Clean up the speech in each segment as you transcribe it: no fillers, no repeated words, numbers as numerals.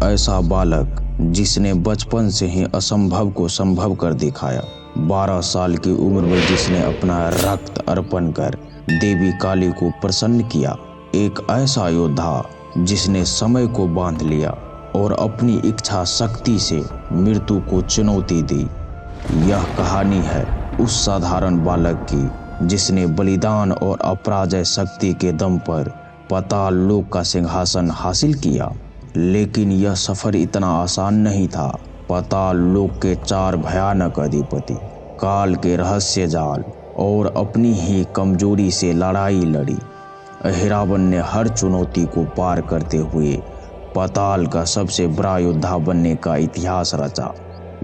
ऐसा बालक जिसने बचपन से ही असंभव को संभव कर दिखाया। 12 साल की उम्र में जिसने अपना रक्त अर्पण कर देवी काली को प्रसन्न किया। एक ऐसा योद्धा जिसने समय को बांध लिया और अपनी इच्छा शक्ति से मृत्यु को चुनौती दी। यह कहानी है उस साधारण बालक की जिसने बलिदान और अपराजय शक्ति के दम पर पाताल लोक का सिंहासन हासिल किया। लेकिन यह सफर इतना आसान नहीं था। पाताल लोक के 4 भयानक अधिपति काल के रहस्य जाल और अपनी ही कमजोरी से लड़ाई लड़ी। अहिरावण ने हर चुनौती को पार करते हुए पाताल का सबसे बड़ा योद्धा बनने का इतिहास रचा।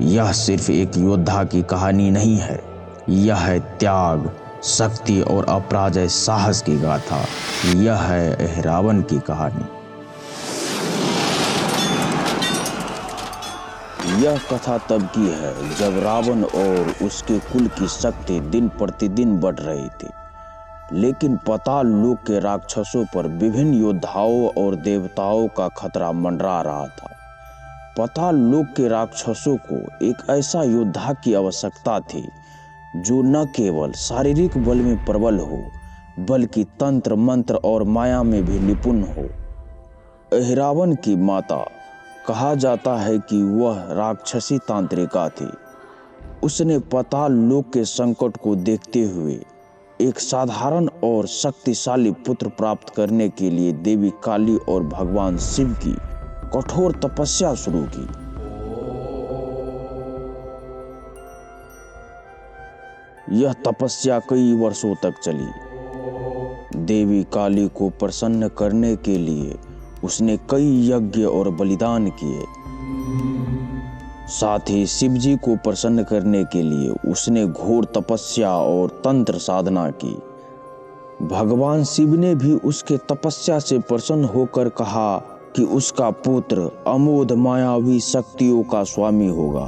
यह सिर्फ एक योद्धा की कहानी नहीं है, यह है त्याग, शक्ति और अपराजय साहस की गाथा। यह है अहिरावण की कहानी। यह कथा तब की है जब रावण और उसके कुल की शक्ति दिन प्रतिदिन बढ़ रही थी, लेकिन पाताल लोक के राक्षसों पर विभिन्न योद्धाओं और देवताओं का खतरा मंडरा रहा था। पाताल लोक के राक्षसों को एक ऐसा योद्धा की आवश्यकता थी जो न केवल शारीरिक बल में प्रबल हो, बल्कि तंत्र मंत्र और माया में भी निपुण हो। अहिरावण की माता कहा जाता है कि वह राक्षसी तांत्रिका थी। उसने पाताल लोक के संकट को देखते हुए एक साधारण और शक्तिशाली पुत्र प्राप्त करने के लिए देवी काली और भगवान शिव की कठोर तपस्या शुरू की। यह तपस्या कई वर्षों तक चली। देवी काली को प्रसन्न करने के लिए उसने कई यज्ञ और बलिदान किए। साथ ही शिवजी को प्रसन्न करने के लिए उसने घोर तपस्या और तंत्र साधना की। भगवान शिव ने भी उसके तपस्या से प्रसन्न होकर कहा कि उसका पुत्र अमोघ मायावी शक्तियों का स्वामी होगा।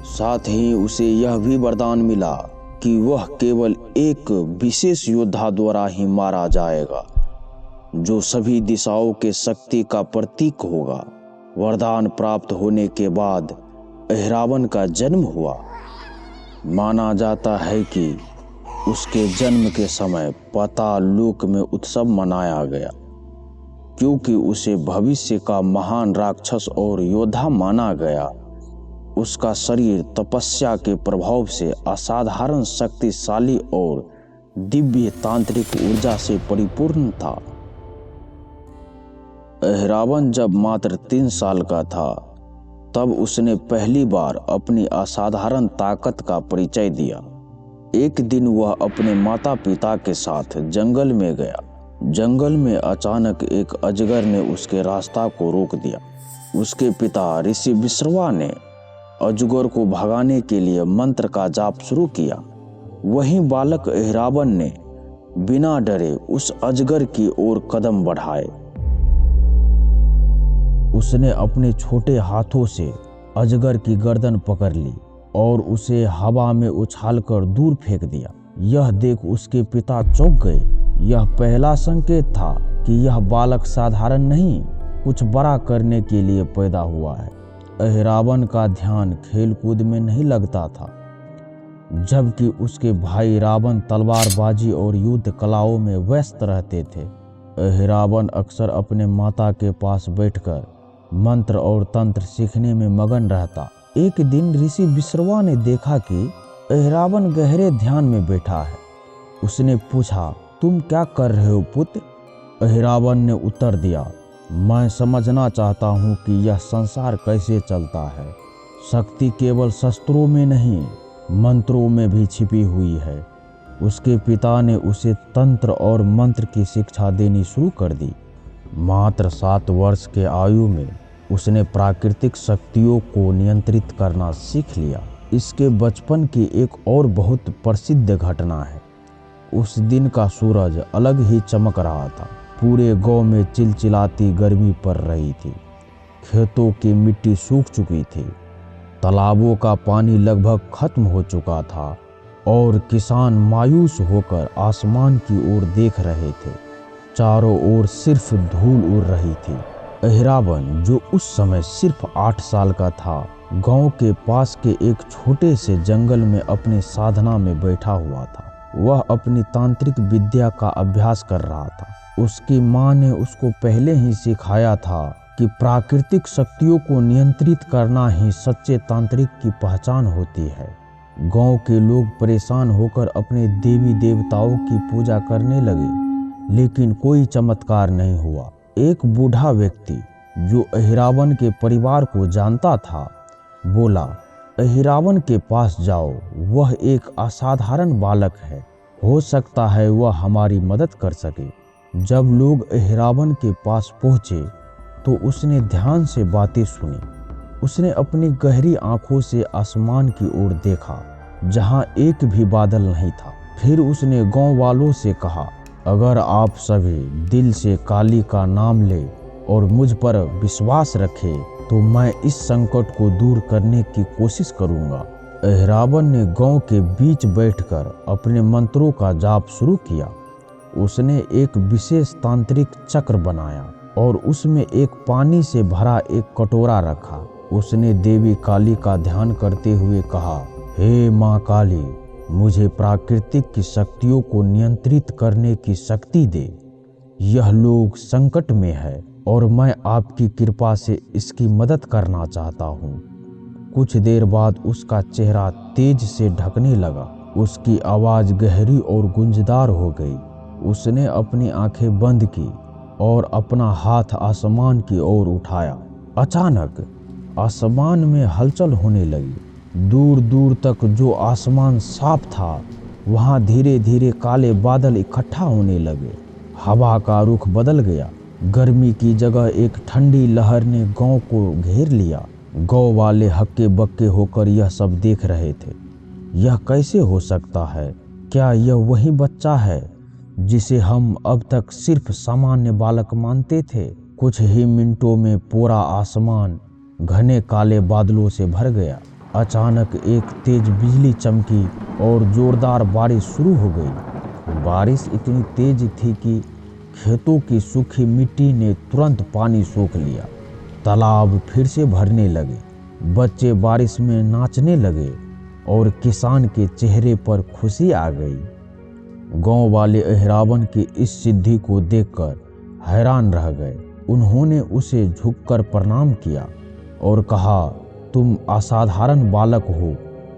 साथ ही उसे यह भी वरदान मिला कि वह केवल एक विशेष योद्धा द्वारा ही मारा जाएगा, जो सभी दिशाओं के शक्ति का प्रतीक होगा। वरदान प्राप्त होने के बाद अहिरावण का जन्म हुआ। माना जाता है कि उसके जन्म के समय पाताल लोक में उत्सव मनाया गया, क्योंकि उसे भविष्य का महान राक्षस और योद्धा माना गया। उसका शरीर तपस्या के प्रभाव से असाधारण शक्तिशाली और दिव्य तांत्रिक ऊर्जा से परिपूर्ण था। अहिरावण जब मात्र 3 साल का था, तब उसने पहली बार अपनी असाधारण ताकत का परिचय दिया। एक दिन वह अपने माता पिता के साथ जंगल में गया। जंगल में अचानक एक अजगर ने उसके रास्ता को रोक दिया। उसके पिता ऋषि विश्रवा ने अजगर को भगाने के लिए मंत्र का जाप शुरू किया। वहीं बालक अहिरावण ने बिना डरे उस अजगर की ओर कदम बढ़ाए। उसने अपने छोटे हाथों से अजगर की गर्दन पकड़ ली और उसे हवा में उछालकर दूर फेंक दिया। यह देख उसके पिता चौंक गए। यह पहला संकेत था कि यह बालक साधारण नहीं, कुछ बड़ा करने के लिए पैदा हुआ है। अहिरावण का ध्यान खेलकूद में नहीं लगता था, जबकि उसके भाई रावण तलवारबाजी और युद्ध कलाओं में व्यस्त रहते थे। अहिरावण अक्सर अपने माता के पास बैठकर मंत्र और तंत्र सीखने में मगन रहता। एक दिन ऋषि विश्रवा ने देखा कि अहिरावण गहरे ध्यान में बैठा है। उसने पूछा, तुम क्या कर रहे हो पुत्र? अहिरावण ने उत्तर दिया, मैं समझना चाहता हूँ कि यह संसार कैसे चलता है। शक्ति केवल शस्त्रों में नहीं, मंत्रों में भी छिपी हुई है। उसके पिता ने उसे तंत्र और मंत्र की शिक्षा देनी शुरू कर दी। मात्र 7 वर्ष के आयु में उसने प्राकृतिक शक्तियों को नियंत्रित करना सीख लिया। इसके बचपन की एक और बहुत प्रसिद्ध घटना है। उस दिन का सूरज अलग ही चमक रहा था। पूरे गांव में चिलचिलाती गर्मी पड़ रही थी। खेतों की मिट्टी सूख चुकी थी, तालाबों का पानी लगभग खत्म हो चुका था और किसान मायूस होकर आसमान की ओर देख रहे थे। चारों ओर सिर्फ धूल उड़ रही थी। अहिरावन, जो उस समय सिर्फ 8 साल का था, गांव के पास के एक छोटे से जंगल में अपनी साधना में बैठा हुआ था। वह अपनी तांत्रिक विद्या का अभ्यास कर रहा था। उसकी माँ ने उसको पहले ही सिखाया था कि प्राकृतिक शक्तियों को नियंत्रित करना ही सच्चे तांत्रिक की पहचान होती है। गांव के लोग परेशान होकर अपने देवी देवताओं की पूजा करने लगे, लेकिन कोई चमत्कार नहीं हुआ। एक बूढ़ा व्यक्ति जो अहिरावन के परिवार को जानता था बोला, अहिरावन के पास जाओ, वह एक असाधारण बालक है, हो सकता है वह हमारी मदद कर सके। जब लोग अहिरावन के पास पहुंचे तो उसने ध्यान से बातें सुनी। उसने अपनी गहरी आंखों से आसमान की ओर देखा जहां एक भी बादल नहीं था। फिर उसने गांव वालों से कहा, अगर आप सभी दिल से काली का नाम ले और मुझ पर विश्वास रखे तो मैं इस संकट को दूर करने की कोशिश करूंगा। अहिरावन ने गांव के बीच बैठकर अपने मंत्रों का जाप शुरू किया। उसने एक विशेष तांत्रिक चक्र बनाया और उसमें एक पानी से भरा एक कटोरा रखा। उसने देवी काली का ध्यान करते हुए कहा, हे माँ काली, मुझे प्राकृतिक की शक्तियों को नियंत्रित करने की शक्ति दे। यह लोग संकट में है और मैं आपकी कृपा से इसकी मदद करना चाहता हूँ। कुछ देर बाद उसका चेहरा तेज से ढकने लगा। उसकी आवाज़ गहरी और गूंजदार हो गई। उसने अपनी आंखें बंद की और अपना हाथ आसमान की ओर उठाया। अचानक आसमान में हलचल होने लगी। दूर दूर तक जो आसमान साफ था, वहां धीरे धीरे काले बादल इकट्ठा होने लगे। हवा का रुख बदल गया। गर्मी की जगह एक ठंडी लहर ने गांव को घेर लिया। गांव वाले हक्के बक्के होकर यह सब देख रहे थे। यह कैसे हो सकता है? क्या यह वही बच्चा है जिसे हम अब तक सिर्फ सामान्य बालक मानते थे? कुछ ही मिनटों में पूरा आसमान घने काले बादलों से भर गया। अचानक एक तेज बिजली चमकी और जोरदार बारिश शुरू हो गई। बारिश इतनी तेज थी कि खेतों की सूखी मिट्टी ने तुरंत पानी सोख लिया। तालाब फिर से भरने लगे। बच्चे बारिश में नाचने लगे और किसान के चेहरे पर खुशी आ गई। गांव वाले अहिरावन की इस सिद्धि को देखकर हैरान रह गए। उन्होंने उसे झुककर प्रणाम किया और कहा, तुम असाधारण बालक हो,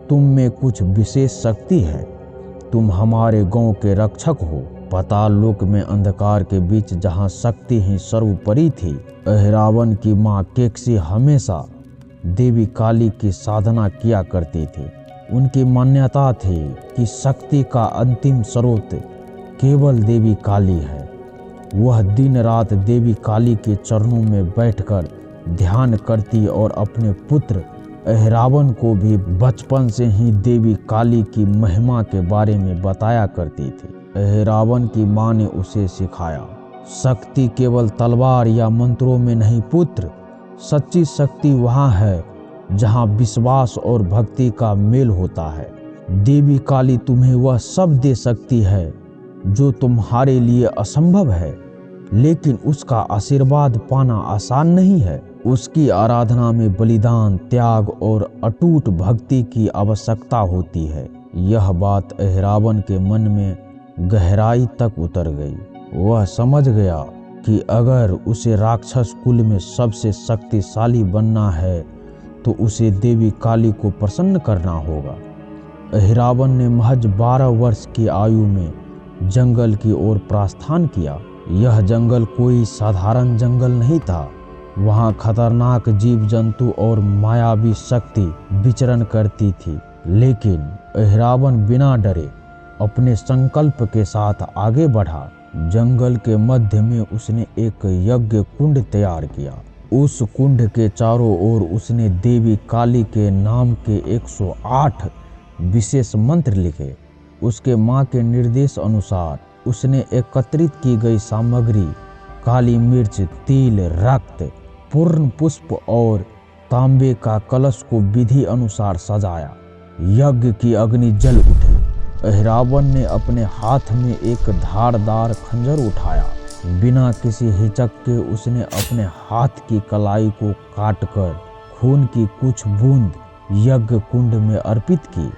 तुम में कुछ विशेष शक्ति है, तुम हमारे गांव के रक्षक हो। पाताल लोक में अंधकार के बीच जहां शक्ति ही सर्वोपरि थी, अहिरावन की मां केकसी हमेशा देवी काली की साधना किया करती थी। उनकी मान्यता थी कि शक्ति का अंतिम स्रोत केवल देवी काली है। वह दिन रात देवी काली के चरणों में बैठकर ध्यान करती और अपने पुत्र अहिरावन को भी बचपन से ही देवी काली की महिमा के बारे में बताया करती थी। अहिरावन की मां ने उसे सिखाया, शक्ति केवल तलवार या मंत्रों में नहीं पुत्र, सच्ची शक्ति वहाँ है जहाँ विश्वास और भक्ति का मेल होता है। देवी काली तुम्हें वह सब दे सकती है जो तुम्हारे लिए असंभव है, लेकिन उसका आशीर्वाद पाना आसान नहीं है। उसकी आराधना में बलिदान, त्याग और अटूट भक्ति की आवश्यकता होती है। यह बात अहिरावन के मन में गहराई तक उतर गई। वह समझ गया कि अगर उसे राक्षस कुल में सबसे शक्तिशाली बनना है तो उसे देवी काली को प्रसन्न करना होगा। अहिरावन ने महज 12 वर्ष की आयु में जंगल की ओर प्रस्थान किया। यह जंगल कोई साधारण जंगल नहीं था। वहाँ खतरनाक जीव जंतु और मायावी शक्ति विचरण करती थी, लेकिन अहिरावन बिना डरे अपने संकल्प के साथ आगे बढ़ा। जंगल के मध्य में उसने एक यज्ञ कुंड तैयार किया। उस कुंड के चारों ओर उसने देवी काली के नाम के 108 विशेष मंत्र लिखे। उसके माँ के निर्देश अनुसार उसने एकत्रित की गई सामग्री, काली मिर्च, तिल, रक्त, पूर्ण पुष्प और तांबे का कलश को विधि अनुसार सजाया। यज्ञ की अग्नि जल उठी। अहिरावन ने अपने हाथ में एक धारदार खंजर उठाया बिना किसी हिचक के उसने अपने हाथ की कलाई को काटकर खून की कुछ बूंद यज्ञ कुंड में अर्पित की।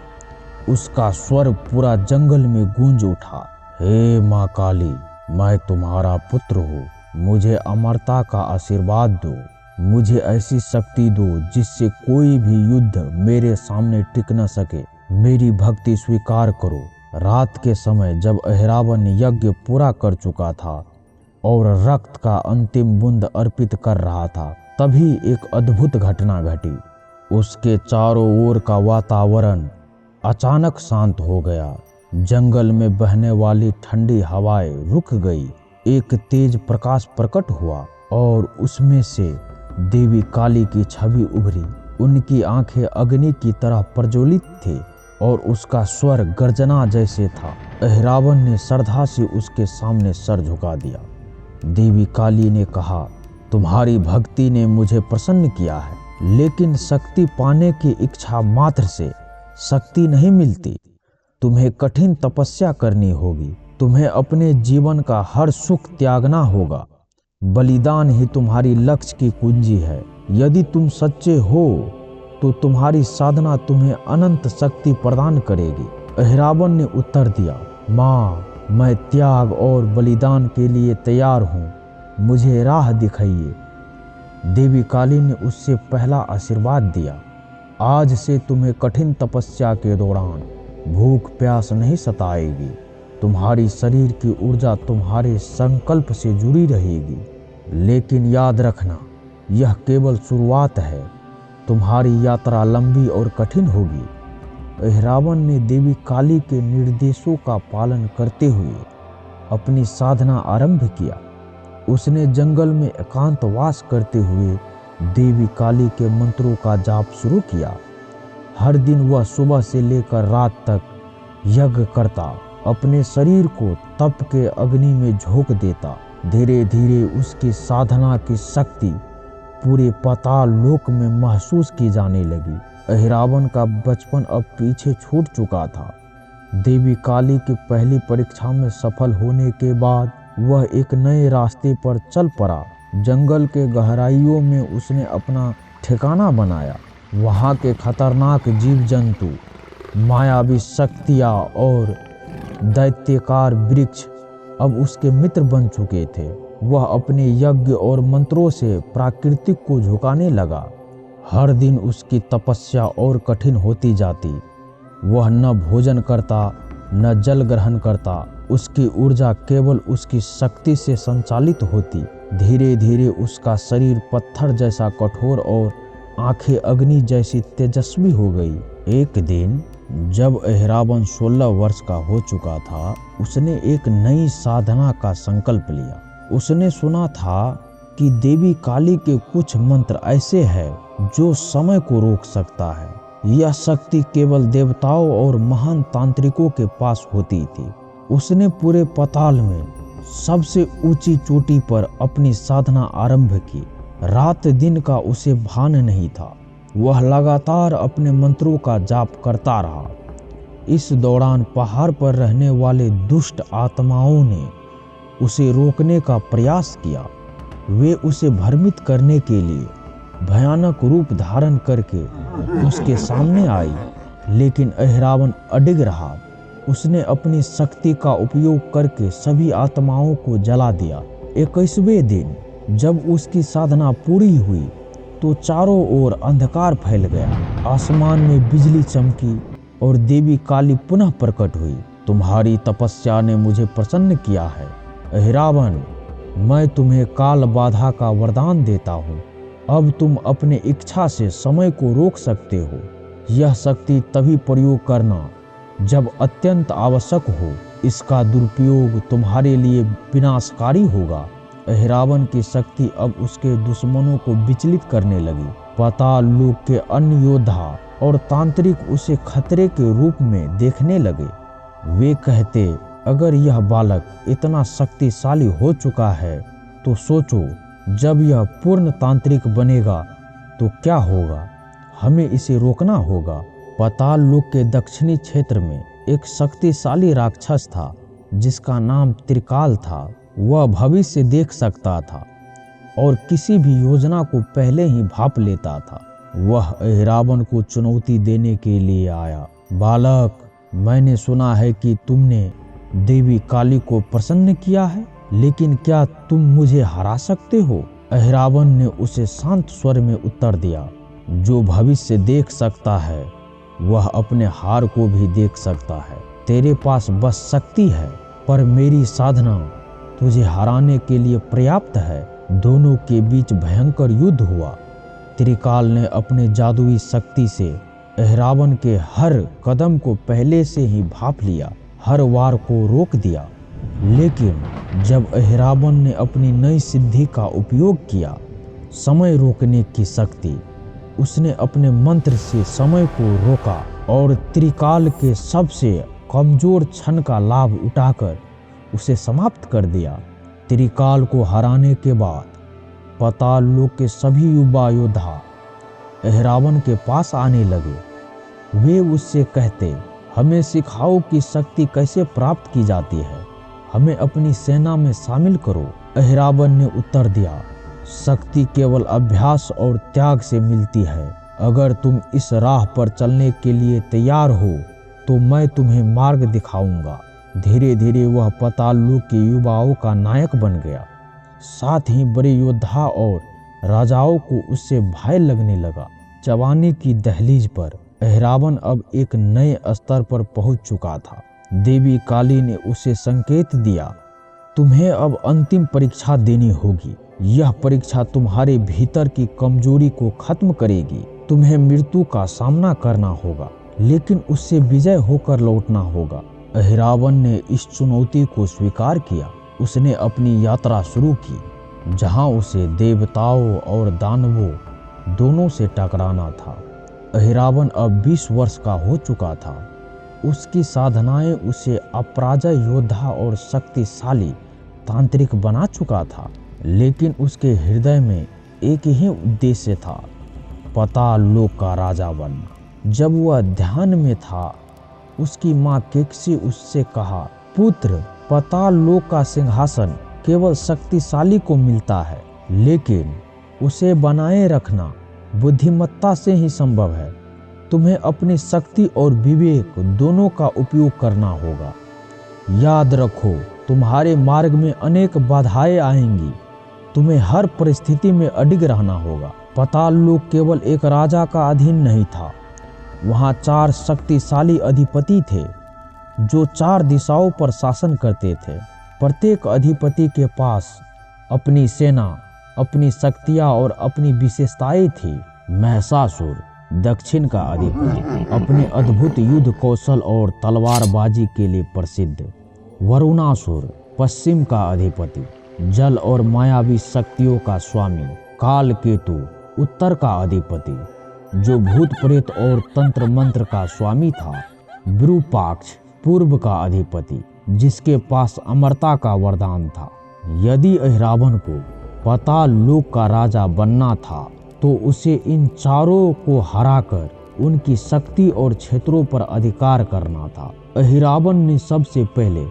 उसका स्वर पूरा जंगल में गूंज उठा, हे माँ काली, मैं तुम्हारा पुत्र हूँ, मुझे अमरता का आशीर्वाद दो, मुझे ऐसी शक्ति दो जिससे कोई भी युद्ध मेरे सामने टिक न सके, मेरी भक्ति स्वीकार करो। रात के समय जब अहिरावण यज्ञ पूरा कर चुका था और रक्त का अंतिम बूंद अर्पित कर रहा था, तभी एक अद्भुत घटना घटी। उसके चारों ओर का वातावरण अचानक शांत हो गया। जंगल में बहने वाली ठंडी हवाएं रुक गई। एक तेज प्रकाश प्रकट हुआ और उसमें से देवी काली की छवि उभरी। उनकी आंखें अग्नि की तरह प्रज्वलित थी और उसका स्वर गर्जना जैसे था। अहिरावण ने श्रद्धा से उसके सामने सर झुका दिया। देवी काली ने कहा, तुम्हारी भक्ति ने मुझे प्रसन्न किया है, लेकिन शक्ति पाने की इच्छा मात्र से शक्ति नहीं मिलती। तुम्हें कठिन तपस्या करनी होगी, तुम्हें अपने जीवन का हर सुख त्यागना होगा। बलिदान ही तुम्हारी लक्ष्य की कुंजी है। यदि तुम सच्चे हो तो तुम्हारी साधना तुम्हें अनंत शक्ति प्रदान करेगी। अहिरावण ने उत्तर दिया, माँ, मैं त्याग और बलिदान के लिए तैयार हूँ, मुझे राह दिखाइए। देवी काली ने उससे पहला आशीर्वाद दिया, आज से तुम्हें कठिन तपस्या के दौरान भूख प्यास नहीं सताएगी। तुम्हारी शरीर की ऊर्जा तुम्हारे संकल्प से जुड़ी रहेगी, लेकिन याद रखना, यह केवल शुरुआत है। तुम्हारी यात्रा लंबी और कठिन होगी। अहिरावण ने देवी काली के निर्देशों का पालन करते हुए अपनी साधना आरंभ किया। उसने जंगल में एकांतवास करते हुए देवी काली के मंत्रों का जाप शुरू किया। हर दिन वह सुबह से लेकर रात तक यज्ञ करता, अपने शरीर को तप के अग्नि में झोंक देता। धीरे धीरे उसकी साधना की शक्ति पूरे पाताल लोक में महसूस की जाने लगी। अहिरावण का बचपन अब पीछे छूट चुका था। देवी काली की पहली परीक्षा में सफल होने के बाद वह एक नए रास्ते पर चल पड़ा। जंगल के गहराइयों में उसने अपना ठिकाना बनाया। वहाँ के खतरनाक जीव जंतु, मायावी शक्तियाँ और दैत्यकार वृक्ष अब उसके मित्र बन चुके थे। वह अपने यज्ञ और मंत्रों से प्राकृतिक को झुकाने लगा। हर दिन उसकी तपस्या और कठिन होती जाती। वह न भोजन करता, न जल ग्रहण करता। उसकी ऊर्जा केवल उसकी शक्ति से संचालित होती। धीरे धीरे उसका शरीर पत्थर जैसा कठोर और आंखें अग्नि जैसी तेजस्वी हो गई। एक दिन जब अहिरावण 16 वर्ष का हो चुका था, उसने एक नई साधना का संकल्प लिया। उसने सुना था कि देवी काली के कुछ मंत्र ऐसे हैं जो समय को रोक सकता है। यह शक्ति केवल देवताओं और महान तांत्रिकों के पास होती थी। उसने पूरे पाताल में सबसे ऊंची चोटी पर अपनी साधना आरंभ की। रात दिन का उसे भान नहीं था। वह लगातार अपने मंत्रों का जाप करता रहा। इस दौरान पहाड़ पर रहने वाले दुष्ट आत्माओं ने उसे रोकने का प्रयास किया। वे उसे भ्रमित करने के लिए भयानक रूप धारण करके उसके सामने आई, लेकिन अहिरावण अडिग रहा। उसने अपनी शक्ति का उपयोग करके सभी आत्माओं को जला दिया। 21वें दिन जब उसकी साधना पूरी हुई तो चारों ओर अंधकार फैल गया। आसमान में बिजली चमकी और देवी काली पुनः प्रकट हुई। तुम्हारी तपस्या ने मुझे प्रसन्न किया है अहिरावण, मैं तुम्हें काल बाधा का वरदान देता हूँ। अब तुम अपने इच्छा से समय को रोक सकते हो। यह शक्ति तभी प्रयोग करना जब अत्यंत आवश्यक हो। इसका दुरुपयोग तुम्हारे लिए विनाशकारी होगा। अहिरावण की शक्ति अब उसके दुश्मनों को विचलित करने लगी। पाताल लोक के अन्य योद्धा और तांत्रिक उसे खतरे के रूप में देखने लगे। वे कहते, अगर यह बालक इतना शक्तिशाली हो चुका है तो सोचो जब यह पूर्ण तांत्रिक बनेगा तो क्या होगा। हमें इसे रोकना होगा। पाताल लोक के दक्षिणी क्षेत्र में एक शक्तिशाली राक्षस था जिसका नाम त्रिकाल था। वह भविष्य देख सकता था और किसी भी योजना को पहले ही भांप लेता था। वह अहिरावन को चुनौती देने के लिए आया। बालक, मैंने सुना है कि तुमने देवी काली को प्रसन्न किया है, लेकिन क्या तुम मुझे हरा सकते हो? अहिरावन ने उसे शांत स्वर में उत्तर दिया, जो भविष्य देख सकता है वह अपने हार को भी देख सकता है। तेरे पास बस शक्ति है, पर मेरी साधना तुझे हराने के लिए पर्याप्त है। दोनों के बीच भयंकर युद्ध हुआ। त्रिकाल ने अपने जादुई शक्ति से अहिरावन के हर कदम को पहले से ही भांप लिया, हर वार को रोक दिया। लेकिन जब अहिरावन ने अपनी नई सिद्धि का उपयोग किया, समय रोकने की शक्ति, उसने अपने मंत्र से समय को रोका और त्रिकाल के सबसे कमजोर क्षण का लाभ उठाकर उसे समाप्त कर दिया। त्रिकाल को हराने के बाद पाताल लोक के सभी युवा योद्धा अहिरावन के पास आने लगे। वे उससे कहते, हमें सिखाओ कि शक्ति कैसे प्राप्त की जाती है, हमें अपनी सेना में शामिल करो। अहिरावन ने उत्तर दिया, शक्ति केवल अभ्यास और त्याग से मिलती है। अगर तुम इस राह पर चलने के लिए तैयार हो तो मैं तुम्हें मार्ग दिखाऊंगा। धीरे धीरे वह पाताल लोक के युवाओं का नायक बन गया। साथ ही बड़े योद्धा और राजाओं को उससे भय लगने लगा। जवानी की दहलीज पर अहिरावन अब एक नए स्तर पर पहुंच चुका था। देवी काली ने उसे संकेत दिया, तुम्हें अब अंतिम परीक्षा देनी होगी। यह परीक्षा तुम्हारे भीतर की कमजोरी को खत्म करेगी। तुम्हें मृत्यु का सामना करना होगा, लेकिन उससे विजय होकर लौटना होगा। अहिरावन ने इस चुनौती को स्वीकार किया। उसने अपनी यात्रा शुरू की, जहां उसे देवताओं और दानवों दोनों से टकराना था। अहिरावन अब 20 वर्ष का हो चुका था। उसकी साधनाएं उसे अपराजय योद्धा और शक्तिशाली तांत्रिक बना चुका था, लेकिन उसके हृदय में एक ही उद्देश्य था, पाताल लोक का राजा बनना। जब वह ध्यान में था, उसकी माँ केकसी उससे कहा, पुत्र, पाताल लोक का सिंहासन केवल शक्तिशाली को मिलता है, लेकिन उसे बनाए रखना बुद्धिमत्ता से ही संभव है। तुम्हें अपनी शक्ति और विवेक दोनों का उपयोग करना होगा। याद रखो, तुम्हारे मार्ग में अनेक बाधाएं आएंगी। तुम्हें हर परिस्थिति में अडिग रहना होगा। पाताल लोक केवल एक राजा का अधीन नहीं था। वहाँ 4 शक्तिशाली अधिपति थे, जो 4 दिशाओं पर शासन करते थे। प्रत्येक अधिपति के पास अपनी सेना, अपनी शक्तियाँ और अपनी विशेषताएं थी। महिषासुर, दक्षिण का अधिपति, अपने अद्भुत युद्ध कौशल और तलवारबाजी के लिए प्रसिद्ध। वरुणासुर, पश्चिम का अधिपति, जल और मायावी शक्तियों का स्वामी। कालकेतु, उत्तर का अधिपति, जो भूत प्रेत और तंत्र मंत्र का स्वामी था। विरूपाक्ष, पूर्व का अधिपति, जिसके पास अमरता का वरदान था। यदि अहिरावन को पाताल लोक का राजा बनना था, तो उसे इन चारों को हराकर उनकी शक्ति और क्षेत्रों पर अधिकार करना था। अहिरावन ने सबसे पहले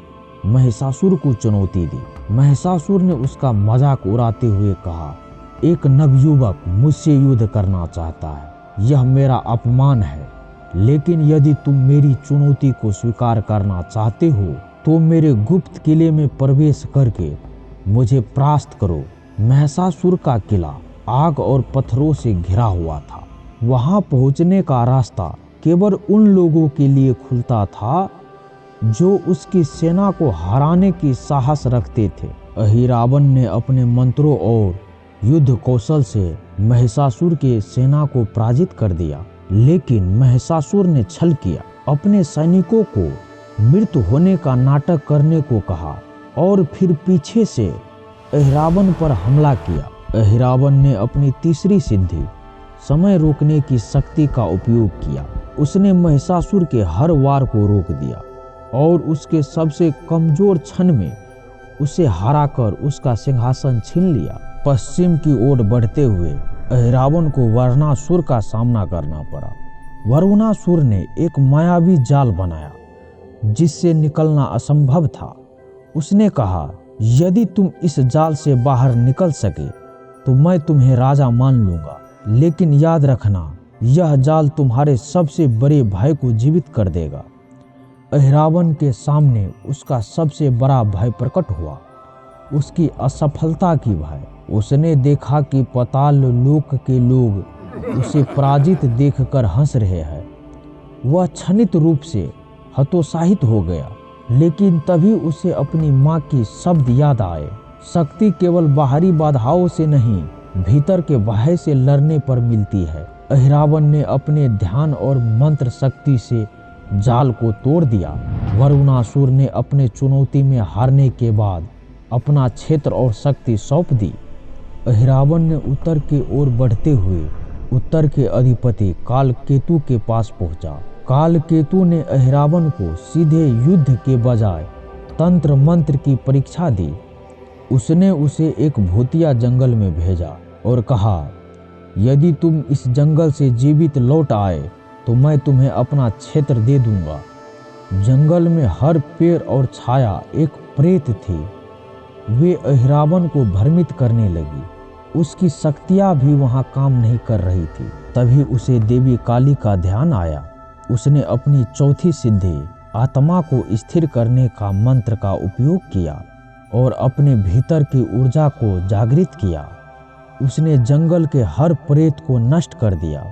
महिषासुर को चुनौती दी। महिषासुर ने उसका मजाक उड़ाते हुए कहा, एक नवयुवक मुझसे युद्ध करना चाहता है, यह मेरा अपमान है। लेकिन यदि तुम मेरी चुनौती को स्वीकार करना चाहते हो, तो मेरे गुप्त किले में प्रवेश करके मुझे परास्त करो। महिषासुर का किला आग और पत्थरों से घिरा हुआ था। वहां पहुंचने का रास्ता केवल उन लोगों के लिए खुलता था जो उसकी सेना को हराने की साहस रखते थे। अहिरावन ने अपने मंत्रों और युद्ध कौशल से महिषासुर के सेना को पराजित कर दिया, लेकिन महिषासुर ने छल किया। अपने सैनिकों को मृत्यु होने का नाटक करने को कहा और फिर पीछे से अहिरावन पर हमला किया। अहिरावन ने अपनी तीसरी सिद्धि, समय रोकने की शक्ति का उपयोग किया। उसने महिषासुर के हर वार को रोक दिया और उसके सबसे कमजोर क्षण में उसे हराकर उसका सिंहासन छीन लिया। पश्चिम की ओर बढ़ते हुए अहिरावन को वरुणासुर का सामना करना पड़ा। वरुणासुर ने एक मायावी जाल बनाया जिससे निकलना असंभव था। उसने कहा, यदि तुम इस जाल से बाहर निकल सके तो मैं तुम्हें राजा मान लूंगा, लेकिन याद रखना यह जाल तुम्हारे सबसे बड़े भय को जीवित कर देगा। अहिरावन के सामने उसका सबसे बड़ा भय प्रकट हुआ, उसकी असफलता की भय। उसने देखा कि पाताल लोक के लोग उसे पराजित देखकर हंस रहे हैं। वह क्षणिक रूप से हतोत्साहित हो गया, लेकिन तभी उसे अपनी माँ की शब्द याद आए, शक्ति केवल बाहरी बाधाओं से नहीं, भीतर के भय से लड़ने पर मिलती है। अहिरावन ने अपने ध्यान और मंत्र शक्ति से जाल को तोड़ दिया। वरुणासुर ने अपने चुनौती में हारने के बाद अपना क्षेत्र और शक्ति सौंप दी। अहिरावन ने उत्तर की ओर बढ़ते हुए उत्तर के अधिपति कालकेतु के पास पहुंचा। कालकेतु ने अहिरावन को सीधे युद्ध के बजाय तंत्र मंत्र की परीक्षा दी। उसने उसे एक भूतिया जंगल में भेजा और कहा, यदि तुम इस जंगल से जीवित लौट आए तो मैं तुम्हें अपना क्षेत्र दे दूंगा। जंगल में हर पेड़ और छाया एक प्रेत थी। वे अहिरावन को भ्रमित करने लगी। उसकी शक्तियां भी वहां काम नहीं कर रही थी। तभी उसे देवी काली का ध्यान आया। उसने अपनी चौथी सिद्धि आत्मा को स्थिर करने का मंत्र का उपयोग किया और अपने भीतर की ऊर्जा को जागृत किया। उसने जंगल के हर प्रेत को नष्ट कर दिया।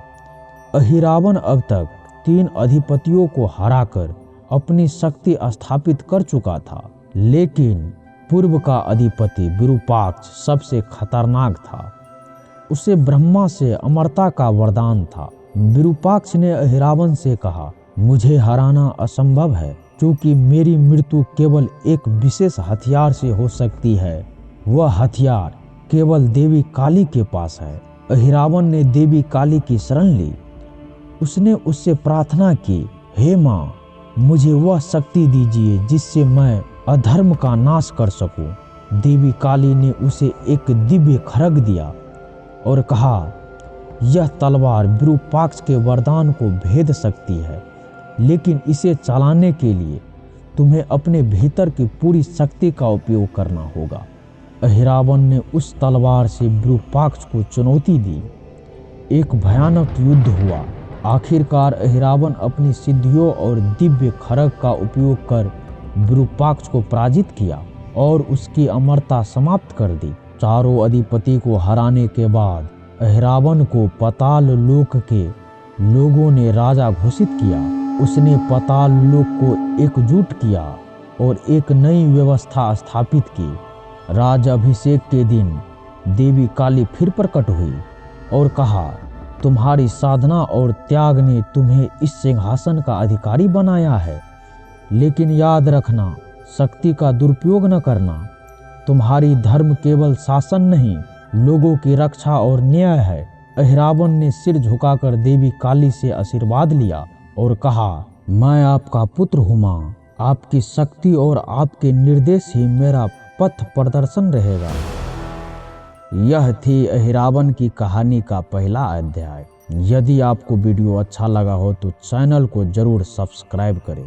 अहिरावन अब तक 3 अधिपतियों को हराकर अपनी शक्ति स्थापित कर चुका था, लेकिन पूर्व का अधिपति विरूपाक्ष सबसे खतरनाक था। उसे ब्रह्मा से अमरता का वरदान था। विरूपाक्ष ने अहिरावन से कहा, मुझे हराना असंभव है, क्योंकि मेरी मृत्यु केवल एक विशेष हथियार से हो सकती है। वह हथियार केवल देवी काली के पास है। अहिरावन ने देवी काली की शरण ली। उसने उससे प्रार्थना की, हे माँ, मुझे वह शक्ति दीजिए जिससे मैं अधर्म का नाश कर सकूं। देवी काली ने उसे एक दिव्य खड्ग दिया और कहा, यह तलवार विरूपाक्ष के वरदान को भेद सकती है, लेकिन इसे चलाने के लिए तुम्हें अपने भीतर की पूरी शक्ति का उपयोग करना होगा। अहिरावन ने उस तलवार से विरूपाक्ष को चुनौती दी। एक भयानक युद्ध हुआ। आखिरकार अहिरावन अपनी सिद्धियों और दिव्य खड्ग का उपयोग कर विरूपाक्ष को पराजित किया और उसकी अमरता समाप्त कर दी। चारों अधिपति को हराने के बाद अहिरावन को पाताल लोक के लोगों ने राजा घोषित किया। उसने पाताल लोक को एकजुट किया और एक नई व्यवस्था स्थापित की। राज अभिषेक के दिन देवी काली फिर प्रकट हुई और कहा, तुम्हारी साधना और त्याग ने तुम्हें इस सिंहासन का अधिकारी बनाया है, लेकिन याद रखना, शक्ति का दुरुपयोग न करना। तुम्हारी धर्म केवल शासन नहीं, लोगों की रक्षा और न्याय है। अहिरावन ने सिर झुकाकर देवी काली से आशीर्वाद लिया और कहा, मैं आपका पुत्र हूँ माँ। आपकी शक्ति और आपके निर्देश ही मेरा पथ प्रदर्शन रहेगा। यह थी अहिरावन की कहानी का पहला अध्याय। यदि आपको वीडियो अच्छा लगा हो तो चैनल को जरूर सब्सक्राइब करें।